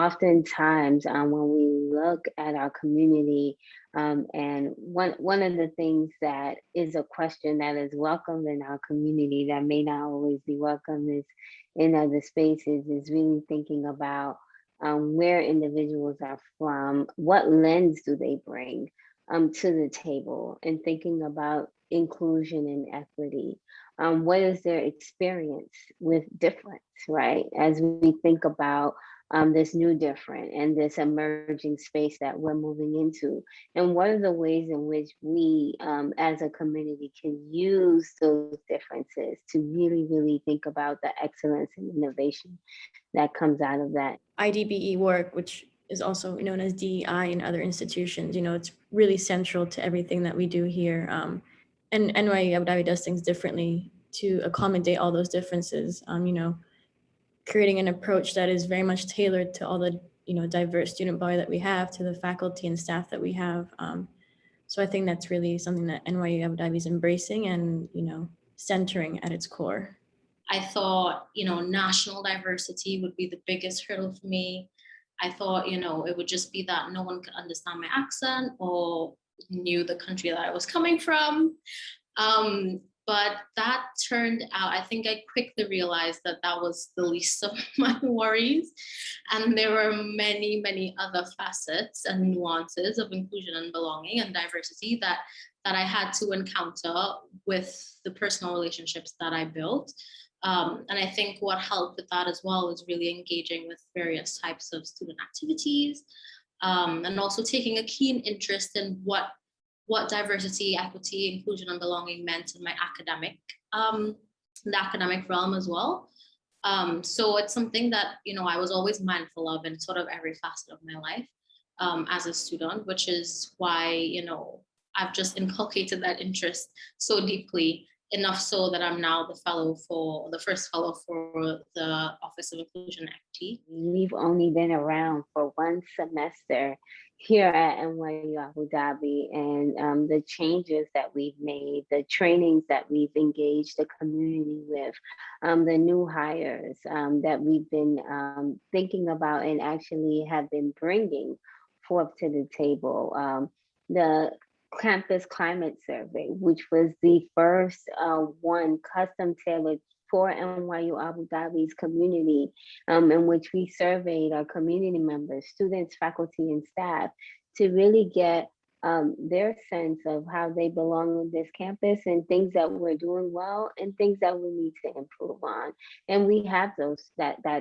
oftentimes when we look at our community, and one of the things that is a question that is welcome in our community that may not always be welcome is in other spaces is really thinking about where individuals are from, what lens do they bring to the table, and thinking about inclusion and equity. What is their experience with difference, right? As we think about this new different and this emerging space that we're moving into, and what are the ways in which we as a community can use those differences to really, really think about the excellence and innovation that comes out of that. IDBE work, which is also known as DEI in other institutions, it's really central to everything that we do here. And NYU Abu Dhabi does things differently to accommodate all those differences. Creating an approach that is very much tailored to all the diverse student body that we have, to the faculty and staff that we have. So I think that's really something that NYU Abu Dhabi is embracing and centering at its core. I thought national diversity would be the biggest hurdle for me. I thought it would just be that no one could understand my accent or knew the country that I was coming from. But that turned out, I think I quickly realized that that was the least of my worries. And there were many, many other facets and nuances of inclusion and belonging and diversity that I had to encounter with the personal relationships that I built. And I think what helped with that as well was really engaging with various types of student activities, and also taking a keen interest in what diversity, equity, inclusion, and belonging meant in my the academic realm as well. So it's something that, I was always mindful of in sort of every facet of my life as a student, which is why, I've just inculcated that interest so deeply, enough so that I'm now the first fellow for the Office of Inclusion and Equity. We've only been around for one semester here at NYU Abu Dhabi, and the changes that we've made, the trainings that we've engaged the community with, the new hires that we've been thinking about and actually have been bringing forth to the table. The Campus Climate Survey, which was the first one custom tailored for NYU Abu Dhabi's community, in which we surveyed our community members, students, faculty, and staff to really get their sense of how they belong on this campus and things that we're doing well and things that we need to improve on. And we have those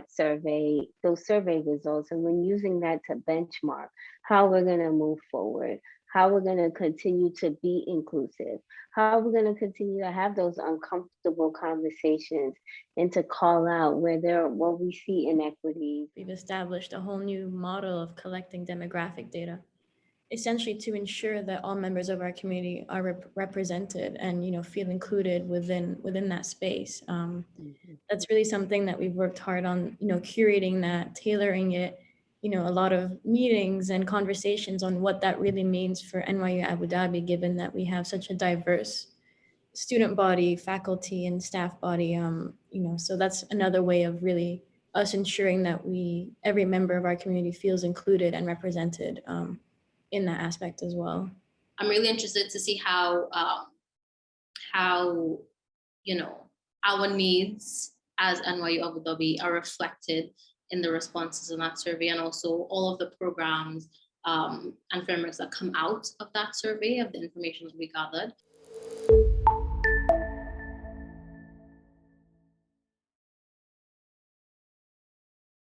survey results, and we're using that to benchmark how we're going to move forward, how we're going to continue to be inclusive, how we're going to continue to have those uncomfortable conversations and to call out where we see inequities. We've established a whole new model of collecting demographic data, essentially to ensure that all members of our community are represented and feel included within that space. That's really something that we've worked hard on, curating that, tailoring it. A lot of meetings and conversations on what that really means for NYU Abu Dhabi, given that we have such a diverse student body, faculty, and staff body. So that's another way of really us ensuring that every member of our community feels included and represented in that aspect as well. I'm really interested to see how our needs as NYU Abu Dhabi are reflected in the responses in that survey, and also all of the programs and frameworks that come out of that survey, of the information that we gathered.